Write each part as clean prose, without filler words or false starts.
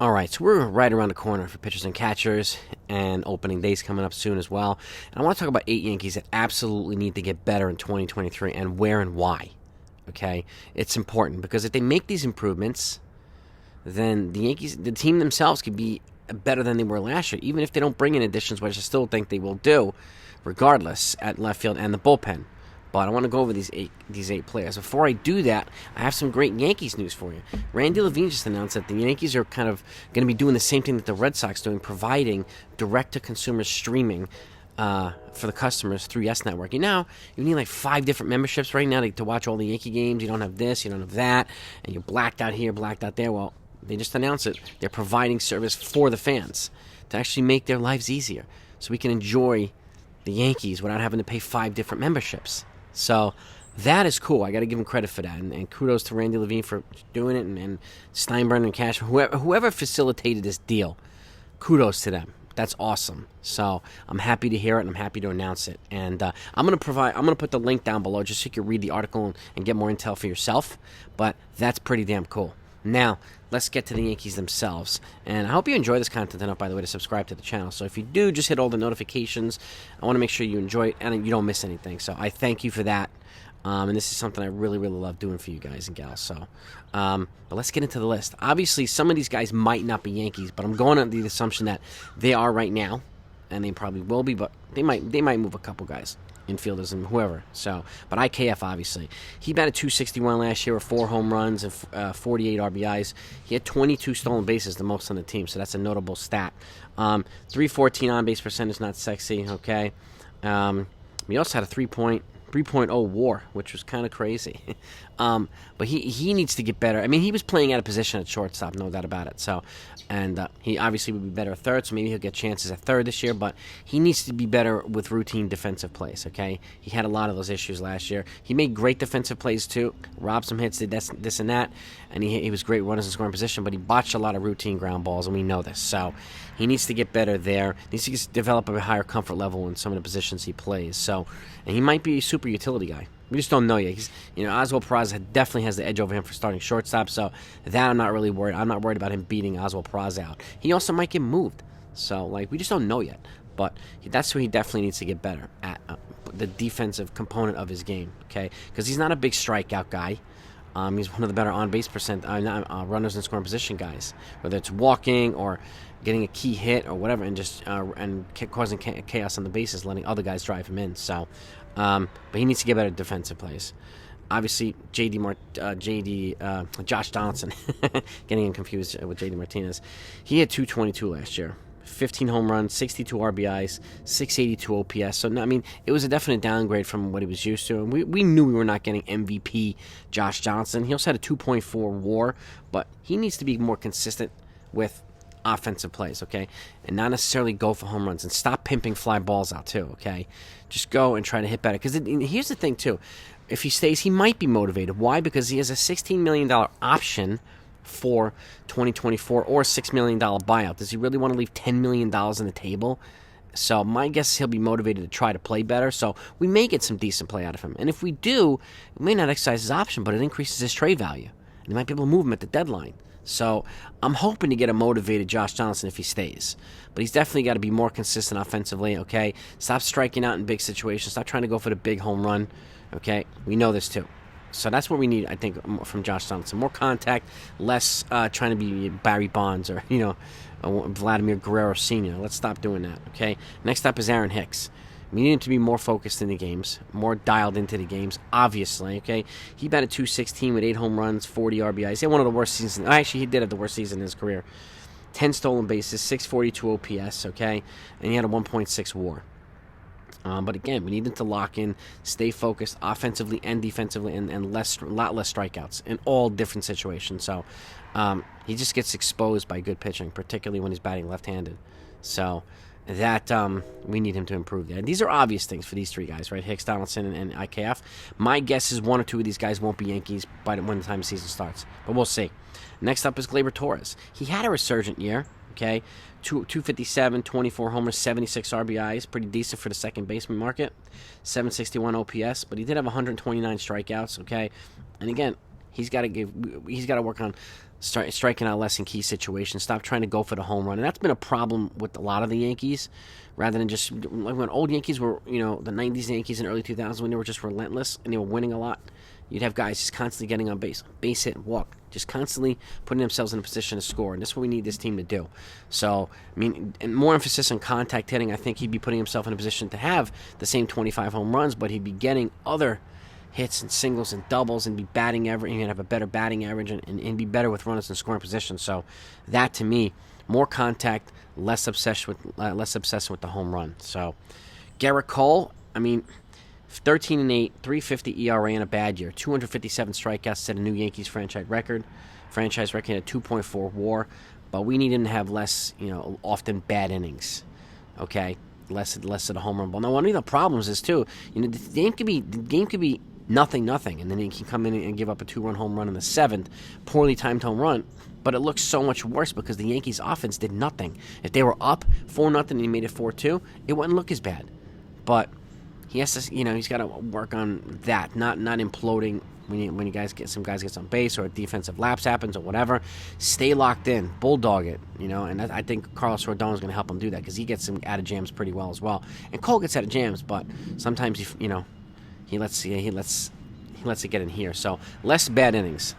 All right, so we're right around the corner for pitchers and catchers, and opening day's coming up soon as well. And I want to talk about 8 Yankees that absolutely need to get better in 2023 and where and why. Okay, it's important because if they make these improvements, then the Yankees, the team themselves, could be better than they were last year, even if they don't bring in additions, which I still think they will do, regardless, at left field and the bullpen. But I want to go over these eight players. Before I do that, I have some great Yankees news for you. Randy Levine just announced that the Yankees are kind of going to be doing the same thing that the Red Sox doing, providing direct-to-consumer streaming for the customers through Yes Network. You need like 5 different memberships right now to watch all the Yankee games. You don't have this, you don't have that, and you're blacked out here, blacked out there. Well, they just announced it. They're providing service for the fans to actually make their lives easier so we can enjoy the Yankees without having to pay 5 different memberships. So that is cool. I got to give him credit for that. And kudos to Randy Levine for doing it, and Steinbrenner and Cashman, whoever facilitated this deal, kudos to them. That's awesome. So I'm happy to hear it, and I'm happy to announce it. And I'm gonna put the link down below just so you can read the article and get more intel for yourself. But that's pretty damn cool. Now, let's get to the Yankees themselves. And I hope you enjoy this content enough, by the way, to subscribe to the channel. So if you do, just hit all the notifications. I want to make sure you enjoy it and you don't miss anything. So I thank you for that. And this is something I really, really love doing for you guys and gals. So, but let's get into the list. Obviously, some of these guys might not be Yankees, but I'm going under the assumption that they are right now. And they probably will be, but they might move a couple guys, infielders and whoever. So, but IKF, obviously, he batted .261 last year with 4 home runs and 48 RBIs. He had 22 stolen bases, the most on the team, so that's a notable stat. 314 on base percentage, not sexy. Okay, he also had a 3.0 WAR, which was kind of crazy. But he needs to get better. I mean, he was playing out of position at shortstop, no doubt about it. So, and he obviously would be better at third, so maybe he'll get chances at third this year. But he needs to be better with routine defensive plays. Okay, he had a lot of those issues last year. He made great defensive plays too, robbed some hits, did this and that, and he was great runners in scoring position. But he botched a lot of routine ground balls, and we know this. So he needs to get better there. He needs to develop a higher comfort level in some of the positions he plays. So, and he might be a super utility guy. We just don't know yet. Oswald Peraza definitely has the edge over him for starting shortstop, so that I'm not really worried. I'm not worried about him beating Oswald Peraza out. He also might get moved, so we just don't know yet. But that's where he definitely needs to get better at the defensive component of his game. Okay, because he's not a big strikeout guy. He's one of the better on-base runners in scoring position guys, whether it's walking or getting a key hit or whatever, and just causing chaos on the bases, letting other guys drive him in. So, but he needs to get better at defensive plays. Obviously, Josh Donaldson, getting him confused with JD Martinez. He had 222 last year. 15 home runs, 62 RBIs, 682 OPS. So, I mean, it was a definite downgrade from what he was used to. And we knew we were not getting MVP Josh Johnson. He also had a 2.4 WAR, but he needs to be more consistent with offensive plays, okay? And not necessarily go for home runs. And stop pimping fly balls out, too, okay? Just go and try to hit better. Because here's the thing, too. If he stays, he might be motivated. Why? Because he has a $16 million option for 2024 or a $6 million buyout. Does he really want to leave $10 million on the table? So my guess is he'll be motivated to try to play better. So we may get some decent play out of him. And if we do, we may not exercise his option, but it increases his trade value. And they might be able to move him at the deadline. So I'm hoping to get a motivated Josh Donaldson if he stays. But he's definitely got to be more consistent offensively, okay? Stop striking out in big situations. Stop trying to go for the big home run, okay? We know this too. So that's what we need, I think, from Josh Donaldson. More contact, less trying to be Barry Bonds or, Vladimir Guerrero Sr. Let's stop doing that, okay? Next up is Aaron Hicks. We need him to be more focused in the games, more dialed into the games, obviously, okay? He batted .216 with 8 home runs, 40 RBIs. He had one of the worst seasons. Actually, he did have the worst season in his career. 10 stolen bases, 642 OPS, okay? And he had a 1.6 WAR. But again, we need him to lock in, stay focused offensively and defensively, and a lot less strikeouts in all different situations. So he just gets exposed by good pitching, particularly when he's batting left-handed. So that we need him to improve there. And these are obvious things for these 3 guys, right? Hicks, Donaldson, and IKF. My guess is 1 or 2 of these guys won't be Yankees by when the time the season starts. But we'll see. Next up is Gleyber Torres. He had a resurgent year, okay? 257, 24 homers, 76 RBIs. Pretty decent for the second baseman market. 761 OPS, but he did have 129 strikeouts, okay? And again, he's got to work on Start striking out less in key situations. Stop trying to go for the home run. And that's been a problem with a lot of the Yankees, rather than just like when old Yankees were, the 90s Yankees and early 2000s, when they were just relentless and they were winning a lot. You'd have guys just constantly getting on base hit, and walk, just constantly putting themselves in a position to score. And that's what we need this team to do. So, and more emphasis on contact hitting. I think he'd be putting himself in a position to have the same 25 home runs, but he'd be getting other hits and singles and doubles and be batting average. He'd have a better batting average and be better with runners in scoring position. So, that to me, more contact, less obsessed with the home run. So, Gerrit Cole, 13-8, 3.50 ERA in a bad year, 257 strikeouts, set a new Yankees franchise record. He had a 2.4 WAR, but we need him to have less, often bad innings. Okay, less of the home run ball. Now, one of the problems is too, the game could be nothing, and then he can come in and give up a 2-run home run in the 7th, poorly timed home run. But it looks so much worse because the Yankees' offense did nothing. If they were up 4-0 and he made it 4-2, it wouldn't look as bad. But he has to, he's got to work on that, not imploding when some guys get on base or a defensive lapse happens or whatever. Stay locked in, bulldog it, and I think Carlos Rodon is going to help him do that because he gets him out of jams pretty well as well. And Cole gets out of jams, but sometimes he lets it get in here. So less bad innings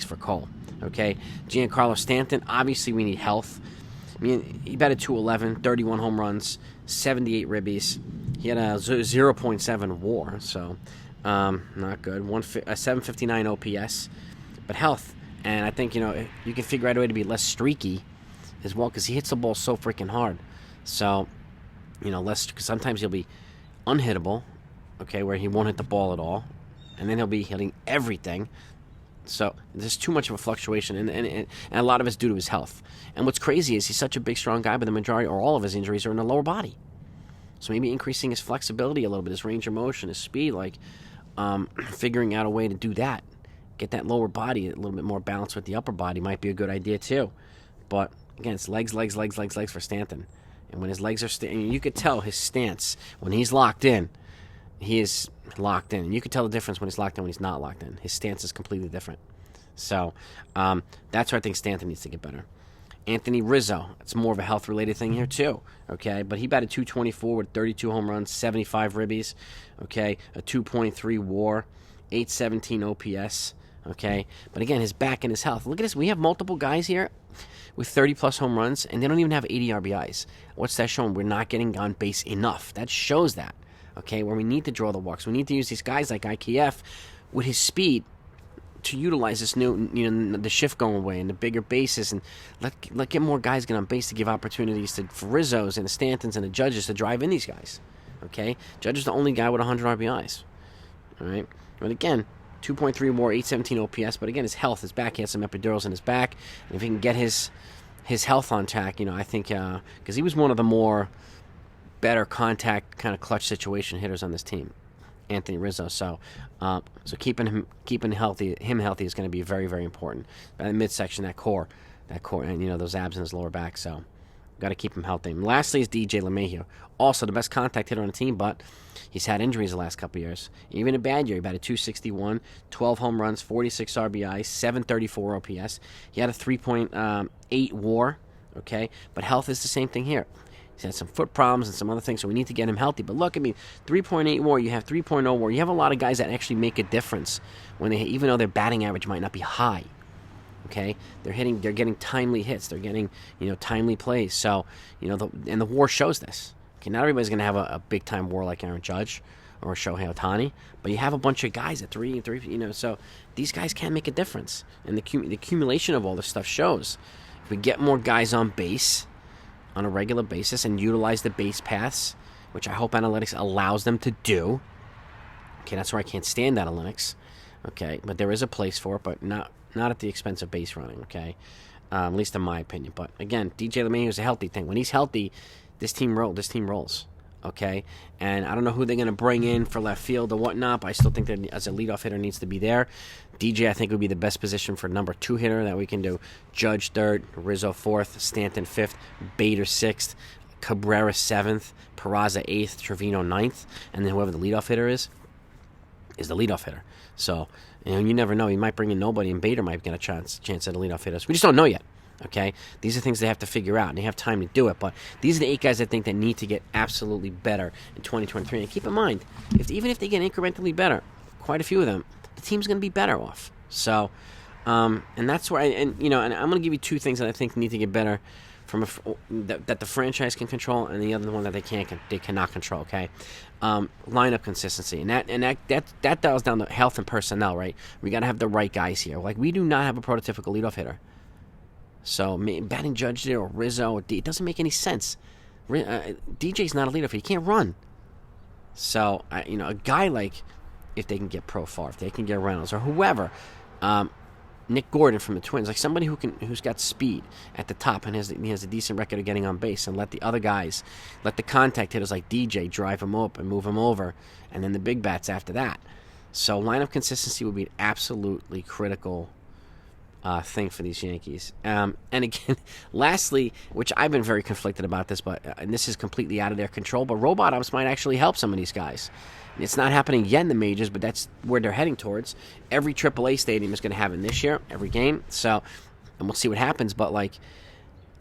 for Cole. Okay, Giancarlo Stanton. Obviously, we need health. He batted .211, 31 home runs, 78 ribbies. He had a 0.7 WAR, so not good. A 759 OPS, but health. And I think you can figure out a way to be less streaky as well because he hits the ball so freaking hard. So less, because sometimes he'll be unhittable, okay, where he won't hit the ball at all, and then he'll be hitting everything. So there's too much of a fluctuation, and a lot of it's due to his health. And what's crazy is he's such a big, strong guy, but the majority or all of his injuries are in the lower body. So maybe increasing his flexibility a little bit, his range of motion, his speed, figuring out a way to do that. Get that lower body a little bit more balanced with the upper body might be a good idea too. But again, it's legs for Stanton. And when his legs are you could tell his stance when he's locked in. He is locked in. And you can tell the difference when he's locked in when he's not locked in. His stance is completely different. So that's where I think Stanton needs to get better. Anthony Rizzo, it's more of a health-related thing here too, okay? But he batted .224 with 32 home runs, 75 ribbies, okay? A 2.3 WAR, 817 OPS, okay? But again, his back and his health. Look at this. We have multiple guys here with 30-plus home runs, and they don't even have 80 RBIs. What's that showing? We're not getting on base enough. That shows that, okay? Where we need to draw the walks. We need to use these guys like IKF with his speed to utilize this new, the shift going away and the bigger bases, and let get more guys get on base to give opportunities for Rizzos and the Stantons and the Judges to drive in these guys. Okay, Judge is the only guy with 100 RBIs. All right, but again, 2.3 WAR, 817 OPS. But again, his health, his back, he has some epidurals in his back, and if he can get his health on track, I think because he was one of the more better contact kind of clutch situation hitters on this team. Anthony Rizzo, so keeping him healthy is going to be very, very important. But in the midsection, that core, and those abs in his lower back. So got to keep him healthy. And lastly is DJ LeMahieu, also the best contact hitter on the team, but he's had injuries the last couple of years. Even a bad year, he batted .261, 12 home runs, 46 RBI, 734 OPS. He had a 3.8 WAR. Okay, but health is the same thing here. He's had some foot problems and some other things, so we need to get him healthy. But look, 3.8 WAR, you have 3.0 WAR. You have a lot of guys that actually make a difference when even though their batting average might not be high. Okay, they're getting timely hits, they're getting timely plays. So and the WAR shows this. Okay, not everybody's going to have a big time WAR like Aaron Judge or Shohei Ohtani, but you have a bunch of guys at 3 and 3. So these guys can make a difference, and the accumulation of all this stuff shows. If we get more guys on base on a regular basis and utilize the base paths, which I hope analytics allows them to do. Okay, that's where I can't stand analytics. Okay, but there is a place for it, but not at the expense of base running. Okay, at least in my opinion. But again, DJ LeMahieu is a healthy thing. When he's healthy, this team rolls. Okay, and I don't know who they're going to bring in for left field or whatnot, but I still think that as a leadoff hitter needs to be there. DJ, I think, would be the best position for number 2 hitter that we can do. Judge 3rd, Rizzo 4th, Stanton 5th, Bader 6th, Cabrera 7th, Peraza 8th, Trevino 9th, and then whoever the leadoff hitter is the leadoff hitter. So You never know. He might bring in nobody, and Bader might get a chance at a leadoff hitter. We just don't know yet. Okay, these are things they have to figure out, and they have time to do it. But these are the 8 guys I think that need to get absolutely better in 2023. And keep in mind, even if they get incrementally better, quite a few of them, the team's going to be better off. So, and that's where I'm going to give you 2 things that I think need to get better from that the franchise can control, and the other one that they cannot control. Okay, lineup consistency, and that dials down to health and personnel. Right, we got to have the right guys here. Like, we do not have a prototypical leadoff hitter. So batting judge there or Rizzo, it doesn't make any sense. DJ's not a leadoff; he can't run. So a guy like, if they can get Profar, if they can get Reynolds or whoever, Nick Gordon from the Twins, like somebody who's got speed at the top and he has a decent record of getting on base, and let the other guys, let the contact hitters like DJ drive him up and move him over, and then the big bats after that. So lineup consistency would be an absolutely critical thing for these Yankees. And again, lastly, which I've been very conflicted about this, and this is completely out of their control, but robot umps might actually help some of these guys. It's not happening yet in the majors, but that's where they're heading towards. Every AAA stadium is going to have it this year, every game. So, and we'll see what happens. But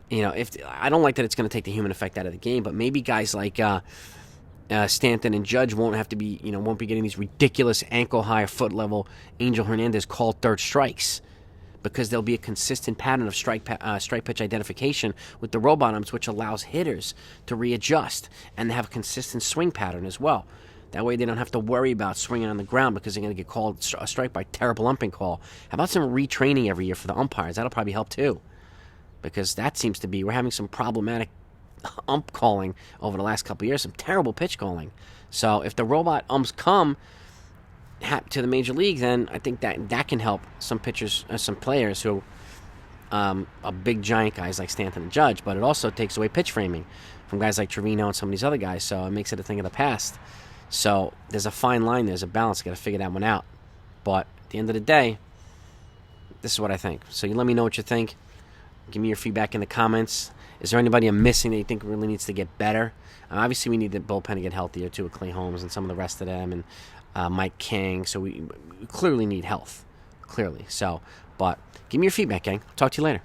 if I don't like that it's going to take the human effect out of the game, but maybe guys like Stanton and Judge won't have to be, won't be getting these ridiculous ankle high or foot level Angel Hernandez called third strikes, because there'll be a consistent pattern of strike pitch identification with the robot umps, which allows hitters to readjust and have a consistent swing pattern as well. That way they don't have to worry about swinging on the ground because they're going to get called a strike by terrible umping call. How about some retraining every year for the umpires? That'll probably help too, because that seems to be, we're having some problematic ump calling over the last couple of years, some terrible pitch calling. So if the robot umps come to the major league, then I think that can help some pitchers, some players who are big giant guys like Stanton and Judge, but it also takes away pitch framing from guys like Trevino and some of these other guys, so it makes it a thing of the past. So there's a fine line, there's a balance, got to figure that one out. But at the end of the day, this is what I think. So you let me know what you think. Give me your feedback in the comments. Is there anybody I'm missing that you think really needs to get better? Obviously, we need the bullpen to get healthier too, with Clay Holmes and some of the rest of them, and Mike King. So we clearly need health, clearly. So, but give me your feedback, gang. Talk to you later.